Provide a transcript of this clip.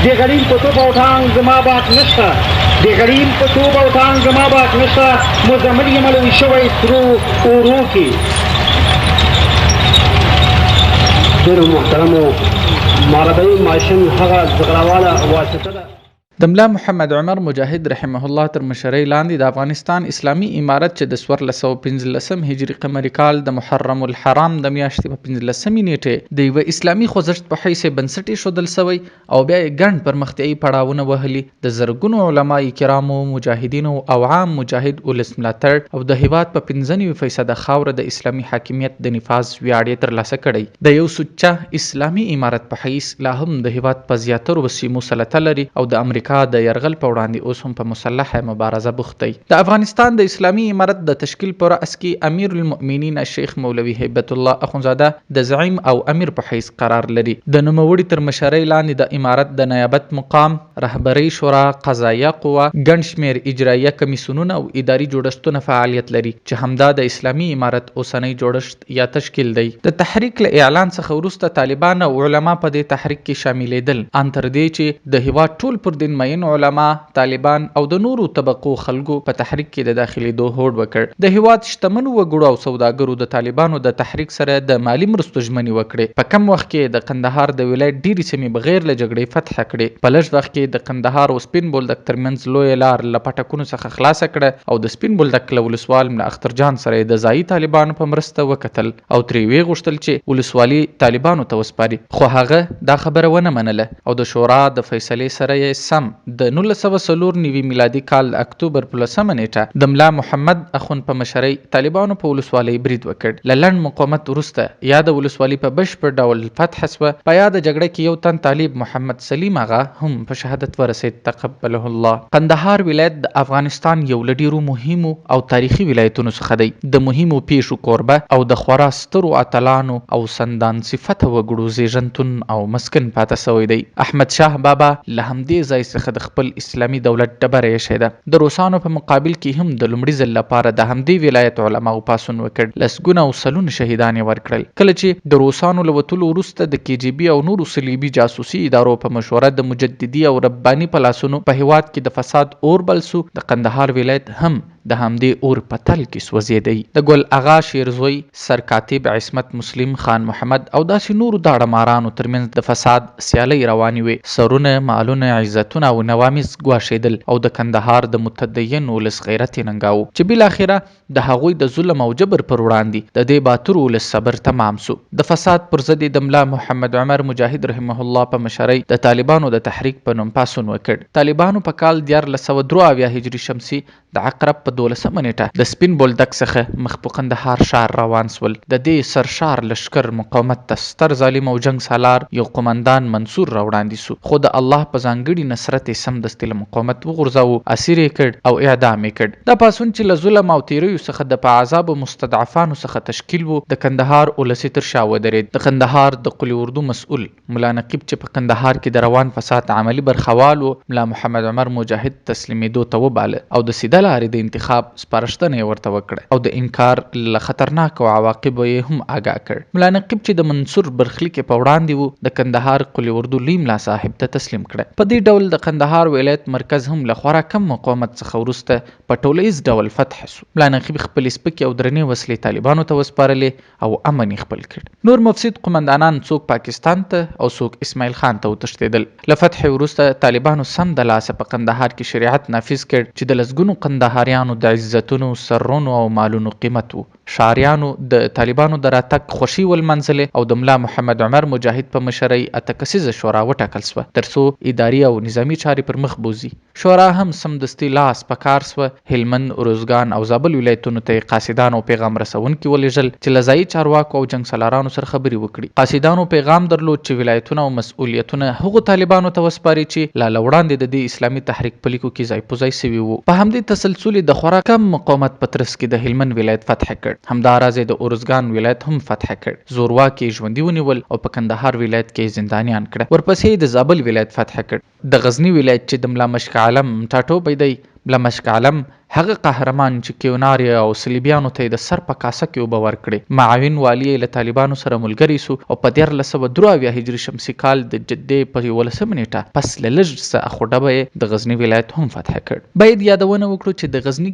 د غریم په توپ او ټانګ زما باک نشته، د غریم په توپ او ټانګ زما باک نشته، مزمل یم لوی شوی سرو اورو کې. ډېرو محترمو ماربعي ماشین هغه زغراواله واسطه ده. د ملا محمد عمر مجاهد رحمه الله تر مشرۍ لاندې د افغانستان اسلامي امارت چې د 1415 هجري قمري کال د محرم الحرام د میاشتې په 15 نیټې د یوه اسلامي خوځښت په حیث بنسټ ایښودل شوی او بیا یې ګڼ پرمختیایي پړاوونه وهلي د زرګونو علماء کرامو، مجاهدینو او عام مجاهد ولس ملاتړ او د هیواد په 95% خاوره د اسلامي حاکمیت د نفاذ ویاړ یې ترلاسه کړی. د یو سوچه اسلامي امارت په حیث لا هم د هیواد په زیاترو سیمو سلطه لري او د امریکا د یرغل په وړاندې اوس هم په مسلحه مبارزه بوخت دی. د افغانستان د اسلامي امارت د تشکیل په رأس کې امیر المؤمنین شیخ مولوي هیبت الله اخونزاده د زعیم او امیر په حیث قرار لري. د نوموړي تر مشرۍ لاندې د امارت د نیابت مقام، رهبرۍ شورا، قضایه قوه، ګڼ شمېر اجرایه کمیسیونونه او اداري جوړښتونه فعالیت لري چې همدا د اسلامي امارت اوسنی جوړښت یا تشکیل دی. د تحریک له اعلان څخه وروسته طالبان او علما په دې تحریک کې شاملېدل، ان تر دې چې د هیواد ټول پر دین مین علما، طالبان او د نورو طبقو خلکو په تحریک کې د داخلېدو هوډ وکړ. د هیواد شتمنو وګړو او سوداګرو د طالبانو د تحریک سره د مالی مرستو ژمنې وکړې. په کم وخت کې د قندهار د ولایت ډېرې سیمې بغیر له جګړې فتح کړې. په لږ وخت کې د قندهار او سپین بولدک ترمنځ لویه لار له پټکونو څخه خلاصه کړه او د سپین بولدک له ولسوال ملا اختر جان سره د ځایي طالبانو په مرسته وکتل او ترې ویې غوښتل چې ولسوالي طالبانو ته وسپاري، خو هغه دا خبره ونه منله او د شورا د فیصلې سره یې سم د 1994 میلادي کال د اکتوبر په 10 نیټه د ملا محمد اخون په مشرۍ طالبانو په ولسوالۍ برید وکړ. له لنډ مقاومت وروسته یا د ولسوالۍ په بشپړ ډول فتح شوه. په یاده جګړه کې یو تن طالب محمد سلیم آغا هم په شهادت ورسید تقبله الله. قندهار ولایت د افغانستان یو له ډېرو مهمو او تاریخي ولایتونو څخه دی. د مهمو پیښو کوربه او د خورا سترو اتلانو او سندان صفته وګړو زیږنتون او مسکن پاته سوی دی. احمد شاه بابا له همدې ځای څخه د خپل اسلامي دولت ډبره ایښې ده. د روسانو په مقابل کې هم د لومړي ځل لپاره د همدې ولایت علماو پاڅون وکړ. لسګونه او سلونه شهیدان یې ورکړل. کله چې د روسانو له وتلو وروسته د KGB او نورو صلیبي جاسوسي ادارو په مشوره د مجددي او رباني په لاسونو په هیواد کې د فساد اور بل سو، د قندهار ولایت هم د همدې اور په تل کې سوځېدی. د ګل اغا شیرزوی، سرکاتب عصمت مسلم خان محمد او داسې نورو داړه مارانو ترمنځ د فساد سیالۍ روانې وې. سرونه، مالونه، عزتونه او نواميس ګواښېدل او د کندهار د متدین ولس غیرت یې ننګاوه چې بالاخره د هغوی د ظلم او جبر پر وړاندې د دې باتور ولس صبر تمام سو. د فساد پر ضد د ملا محمد عمر مجاهد رحمه الله په مشرۍ د طالبانو د تحریک په نوم پاڅون وکړ. طالبانو په کال 1473 هجري شمسي د عقرب په 12 نیټه د سپین بولدک څخه مخ په قندهار ښار روان سول. د دې سرشار لشکر مقاومت ته ستر ظالم او جنگ سالار یو قومندان منصور راوړاندې سو، خو د الله په ځانګړي نصرت یې سمدستي له مقاومت وغورځاوه، اسیر یې کړ او اعدام یې کړ. دا پاڅون چې له ظلم او تیریو څخه د په عذاب مستضعفانو څخه تشکیل و، د کندهار ولسي تر شا ودرېد. د کندهار د قلی اردو مسؤل ملا نقیب چې په کندهار کې د روان فساد عملی برخوال و، ملا محمد عمر مجاهد تسلیمېدو ته وباله او د سیده لارې د انتخاب سپارښتنه یې ورته وکړه او د انکار له خطرناکو عواقبو یې هم آګاه کړ. ملا نقیب چې د منصور برخلیک په وړاندې و، د کندهار قلی اردو لوی ملا صاحب ته تسلیم کړه. په دې ډول د کندهار ولایت مرکز هم له خورا کم مقاومت څخه وروسته په ټولیز ډول فتح سو. ملا نقیب خپل سپکې او درنې وسلې طالبانو ته وسپارلې او امن یې خپل کړ. نور مفسد قومندانان څوک پاکستان ته او څوک اسماعیل خان ته وتښتېدل. له فتح وروسته طالبانو سم د لاسه په قندهار کې شریعت نافذ کړ چې د لسګونو قندهاریانو د عزتونو، سرونو او مالونو قیمت و. شاریانو د طالبانو د راتګ خوشي ولمنځلې او د ملا محمد عمر مجاهد په مشرۍ 8 کسیزه شورا وټاکل سوه ترڅو اداري او نظامی چارې پر مخ بوزي. شورا هم سمدستي لاس په کار سوه. هلمند، روزګان او زابل ولایتونو ته قاصدانو پیغام رسونکي ولېږل چې له ځایي چارواکو او جنګ سالارانو سره خبرې وکړي. قاصدانو پیغام درلود چې ولایتونه او مسؤلیتونه هغو طالبانو ته وسپاري چې لا وړاندې د دې اسلامي تحریک په لیکو کې ځای په ځای سوي وو. په همدې تسلسل د خورا کم مقاومت په ترڅ کې د هلمند ولایت فتح کړ. همداراز د اورزګان ولایت هم فتح کړ. زورواکي ژوندي ونیول او په کندهار ولایت کې زندانیان کړه. ورپسې د زابل ولایت فتح کړ. د غزنی ولایت چې د ملا مشک عالم ټاټوبی دی بلمشک عالم هغه قهرمان چې کیوناري او صلیبیانو ته د سر په کاسه کې اوبه ورکړې. معاون والی له طالبانو سره ملګری سو او په 1323 هجري شمسي کال د جدې په 11 نیټه پس له لږ څه اخوډبه د غزنی ولایت هم فتح کړ. باید یادونه وکړو چې د غزنی